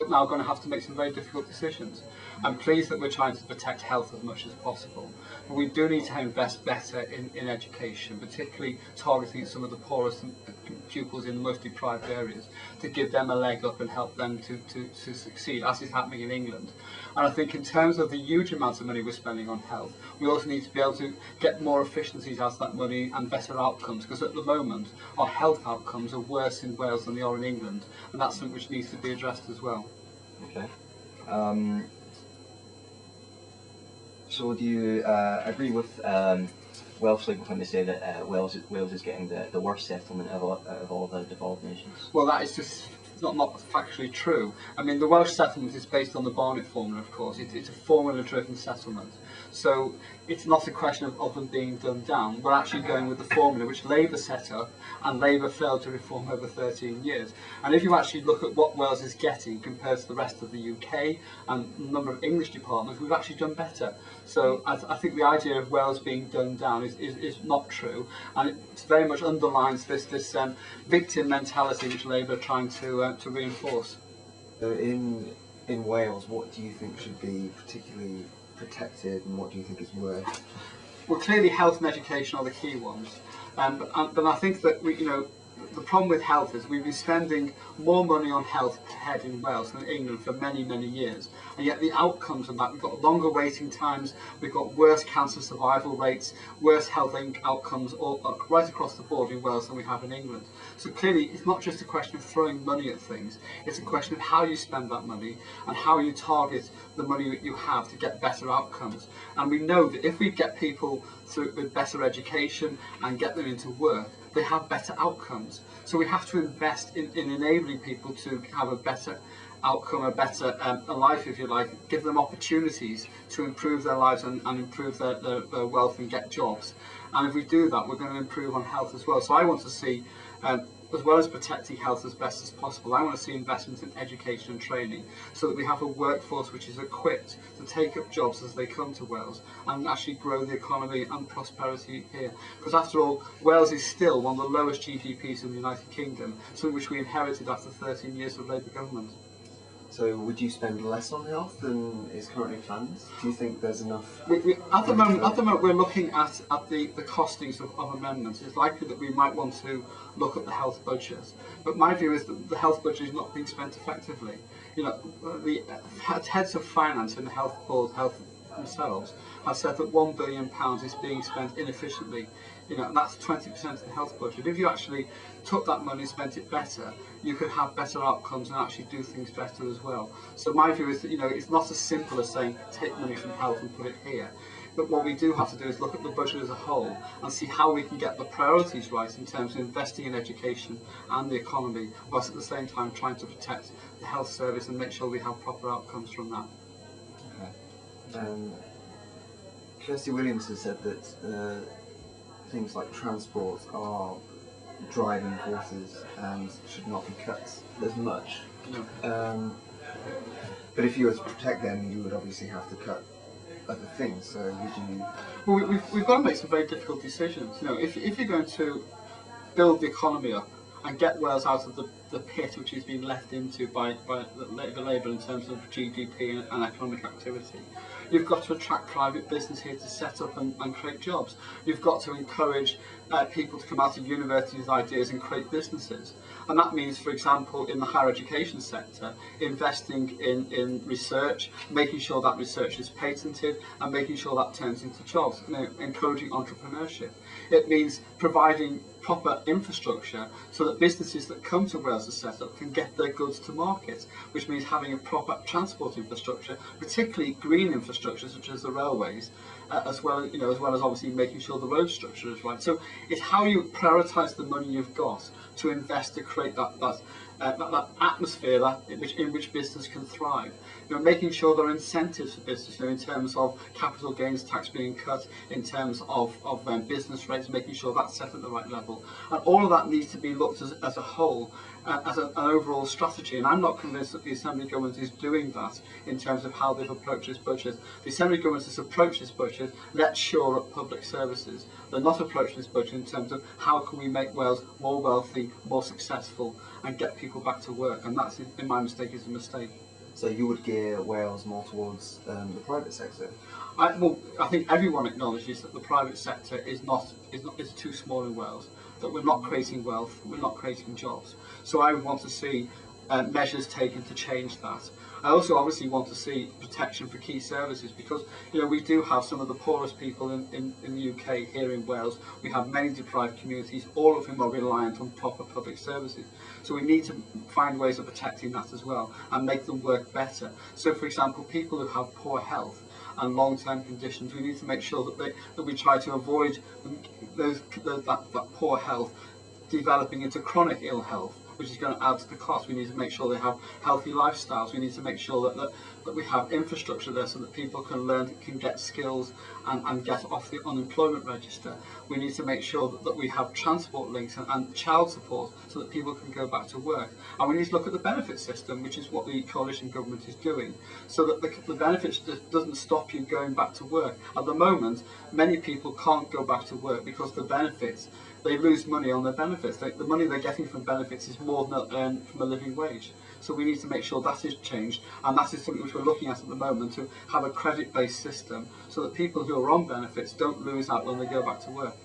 now going to have to make some very difficult decisions. I'm pleased that we're trying to protect health as much as possible, but we do need to invest better in education, particularly targeting some of the poorest pupils in the most deprived areas, to give them a leg up and help them to succeed, as is happening in England. And I think in terms of the huge amounts of money we're spending on health, we also need to be able to get more efficiencies out of that money and better outcomes, because at the moment our health outcomes are worse in Wales than they are in England, and that's something which needs to be addressed as well. Okay. So do you agree with Welsh Lib when they say that Wales is getting the worst settlement of all the devolved nations? Well, that is just not factually true. I mean, the Welsh settlement is based on the Barnett formula, of course. It's a formula-driven settlement. So it's not a question of them being done down. We're actually going with the formula which Labour set up and Labour failed to reform over 13 years. And if you actually look at what Wales is getting compared to the rest of the UK and the number of English departments, we've actually done better. So I think the idea of Wales being done down is not true, and it very much underlines this victim mentality which Labour are trying to reinforce. So in Wales, what do you think should be particularly protected, and what do you think is worth? Well, clearly health and education are the key ones, but I think that the problem with health is we've been spending more money on health per head in Wales than England for many, many years. And yet the outcomes of that, we've got longer waiting times, we've got worse cancer survival rates, worse health outcomes right across the board in Wales than we have in England. So clearly it's not just a question of throwing money at things, it's a question of how you spend that money and how you target the money that you have to get better outcomes. And we know that if we get people with better education and get them into work, they have better outcomes. So we have to invest in enabling people to have a better outcome, a better a life, if you like, give them opportunities to improve their lives and improve their wealth and get jobs. And if we do that, we're going to improve on health as well. So I want to see, as well as protecting health as best as possible, I want to see investments in education and training so that we have a workforce which is equipped to take up jobs as they come to Wales and actually grow the economy and prosperity here. Because after all, Wales is still one of the lowest GDPs in the United Kingdom, something which we inherited after 13 years of Labour government. So would you spend less on health than is currently planned? Do you think there's enough? At the moment we're looking at the costings of amendments. It's likely that we might want to look at the health budget. But my view is that the health budget is not being spent effectively. The heads of finance in the health board, health themselves, have said that £1 billion is being spent inefficiently. And that's 20% of the health budget. If you actually took that money and spent it better, you could have better outcomes and actually do things better as well. So my view is that it's not as simple as saying take money from health and put it here. But what we do have to do is look at the budget as a whole and see how we can get the priorities right in terms of investing in education and the economy, whilst at the same time trying to protect the health service and make sure we have proper outcomes from that. Okay. Kirsty Williams has said that things like transport are driving forces and should not be cut as much. No. But if you were to protect them, you would obviously have to cut other things. So would you? Well, we've got to make some very difficult decisions. If you're going to build the economy up and get Wales out of the pit which has been left into by the Labour in terms of GDP and economic activity, you've got to attract private business here to set up and create jobs. You've got to encourage people to come out of universities with ideas and create businesses. And that means, for example, in the higher education sector, investing in research, making sure that research is patented and making sure that turns into jobs, encouraging entrepreneurship. It means providing proper infrastructure so that businesses that come to Wales to set up can get their goods to market, which means having a proper transport infrastructure, particularly green infrastructure such as the railways, as well as obviously making sure the road structure is right. So it's how you prioritise the money you've got to invest to create that atmosphere in which business can thrive. Making sure there are incentives for business, in terms of capital gains tax being cut, in terms of business rates, making sure that's set at the right level. And all of that needs to be looked at as a whole, as an overall strategy. And I'm not convinced that the Assembly Government is doing that in terms of how they've approached this budget. The Assembly Government has approached this budget, let's shore up public services. They're not approaching this budget in terms of how can we make Wales more wealthy, more successful, and get people back to work. And that's, in my mistake, is a mistake. So you would gear Wales more towards the private sector? I think everyone acknowledges that the private sector is too small in Wales, that we're not creating wealth, we're not creating jobs. So I would want to see measures taken to change that. I also obviously want to see protection for key services, because we do have some of the poorest people in the UK here in Wales. We have many deprived communities, all of whom are reliant on proper public services. So we need to find ways of protecting that as well and make them work better. So for example, people who have poor health and long-term conditions, we need to make sure that we try to avoid that poor health developing into chronic ill health, which is going to add to the cost. We need to make sure they have healthy lifestyles. We need to make sure that we have infrastructure there so that people can learn, can get skills and get off the unemployment register. We need to make sure that we have transport links and child support so that people can go back to work. And we need to look at the benefit system, which is what the coalition government is doing, so that the benefits doesn't stop you going back to work. At the moment, many people can't go back to work because the benefits, they lose money on their benefits. The money they're getting from benefits is more than they'll earn from a living wage. So we need to make sure that is changed, and that is something which we're looking at the moment, to have a credit-based system so that people who are on benefits don't lose out when they go back to work.